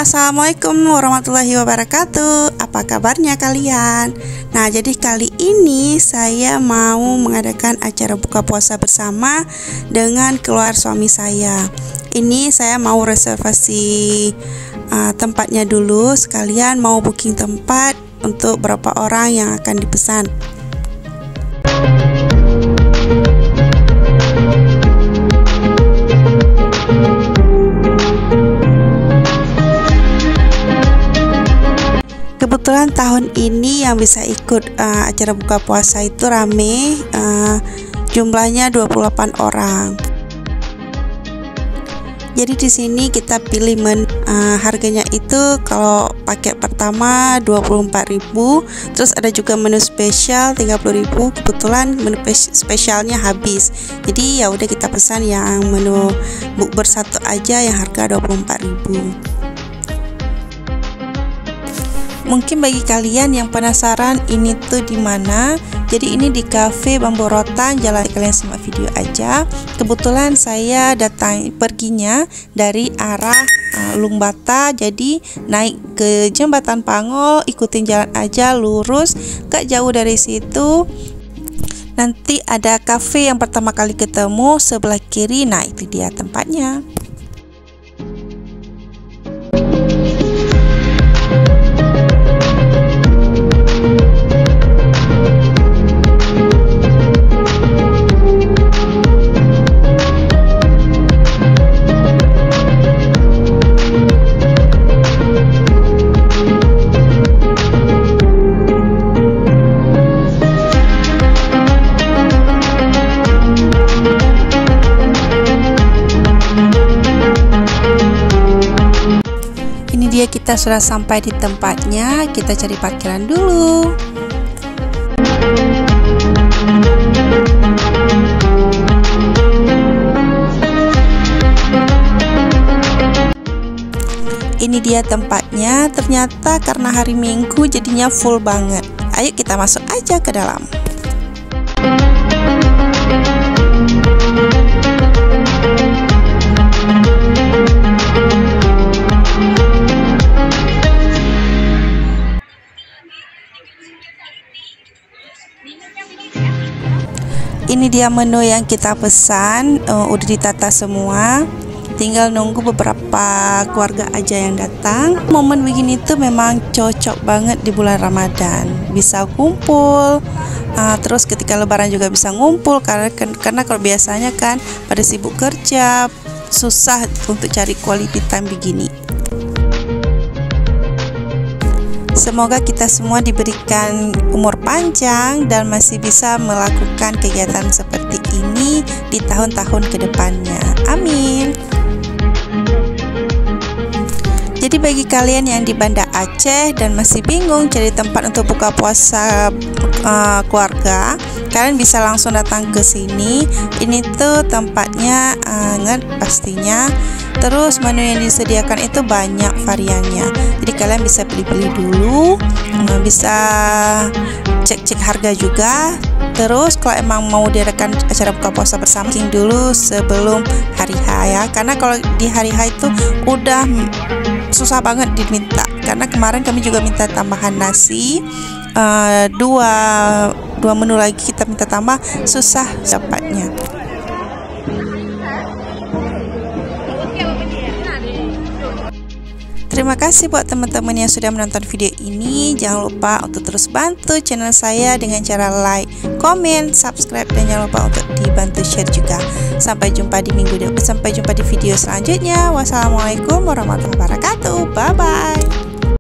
Assalamualaikum warahmatullahi wabarakatuh. Apa kabarnya kalian? Nah, jadi kali ini saya mau mengadakan acara buka puasa bersama dengan keluarga suami saya. Ini saya mau reservasi tempatnya dulu, sekalian mau booking tempat untuk berapa orang yang akan dipesan. Kebetulan tahun ini yang bisa ikut acara buka puasa itu rame, jumlahnya 28 orang. Jadi di sini kita pilih harganya itu kalau paket pertama 24.000, terus ada juga menu spesial 30.000. Kebetulan menu spesialnya habis. Jadi ya udah kita pesan yang menu bukber satu aja yang harga 24.000. Mungkin bagi kalian yang penasaran ini tuh di mana, jadi ini di Cafe Bambu Rotan. Jalan, kalian simak video aja. Kebetulan saya perginya dari arah Lungbata, jadi naik ke Jembatan Pangol, ikutin jalan aja lurus, gak jauh dari situ. Nanti ada cafe yang pertama kali ketemu sebelah kiri. Nah, itu dia tempatnya. Kita sudah sampai di tempatnya, kita cari parkiran dulu. Ini dia tempatnya. Ternyata karena hari Minggu jadinya full banget. Ayo kita masuk aja ke dalam. Ini dia menu yang kita pesan, udah ditata semua, tinggal nunggu beberapa keluarga aja yang datang. Momen begini tuh memang cocok banget di bulan Ramadan, bisa kumpul, terus ketika lebaran juga bisa ngumpul, karena kalau biasanya kan pada sibuk kerja, susah untuk cari quality time begini. Semoga kita semua diberikan umur panjang dan masih bisa melakukan kegiatan seperti ini di tahun-tahun kedepannya. Amin. Jadi bagi kalian yang di Banda Aceh dan masih bingung cari tempat untuk buka puasa keluarga, kalian bisa langsung datang ke sini. Ini tuh tempatnya anget pastinya. Terus menu yang disediakan itu banyak variannya. Jadi kalian bisa pilih-pilih dulu, bisa cek-cek harga juga. Terus kalau emang mau diadakan acara buka puasa bersama, dulu sebelum hari H ya. Karena kalau di hari H itu udah susah banget diminta. Karena kemarin kami juga minta tambahan nasi, dua menu lagi kita minta tambah, susah dapatnya. Terima kasih buat teman-teman yang sudah menonton video ini. Jangan lupa untuk terus bantu channel saya dengan cara like, komen, subscribe, dan jangan lupa untuk dibantu share juga. Sampai jumpa di video selanjutnya. Wassalamualaikum warahmatullahi wabarakatuh. Bye bye.